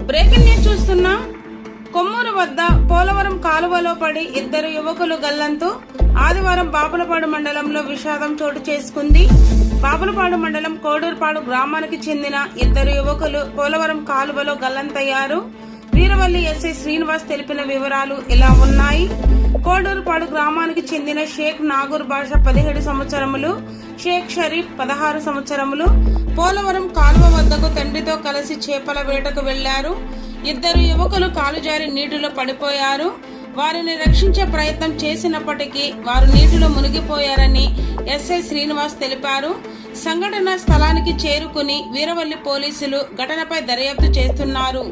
Breaking news చూస్తున్నాం. కొమ్మూరు వద్ద పోలవరం కాలువలో పడి ఇద్దరు యువకులు గల్లంతు. ఆదివారం బాపులపాడు మండలంలో విషాదం చోటు చేసుకుంది. బాపులపాడు మండలం కోడూరుపాడు గ్రామానికి చెందిన ఇద్దరు యువకులు పోలవరం కాలువలో గల్లంతయ్యారు. వీరవల్లి ఎస్ఐ శ్రీనివాస్ తెలిపిన వివరాలు ఇలా ఉన్నాయి. కోడూరుపాడు గ్రామానికి చెందిన షేక్ నాగూర్ బాషా 17 సంవత్సరములు, షేక్ షరీఫ్ 16 సంవత్సరములు పోలవరం కాలువ వద్దకు తండ్రితో కలిసి చేపల వేటకు వెళ్లారు. ఇద్దరు యువకులు కాలు జారి నీటిలో పడిపోయారు. వారిని రక్షించే ప్రయత్నం చేసినప్పటికీ వారు నీటిలో మునిగిపోయారని ఎస్ఐ శ్రీనివాస్ తెలిపారు. సంఘటన స్థలానికి చేరుకుని వీరవల్లి పోలీసులు ఘటనపై దర్యాప్తు చేస్తున్నారు.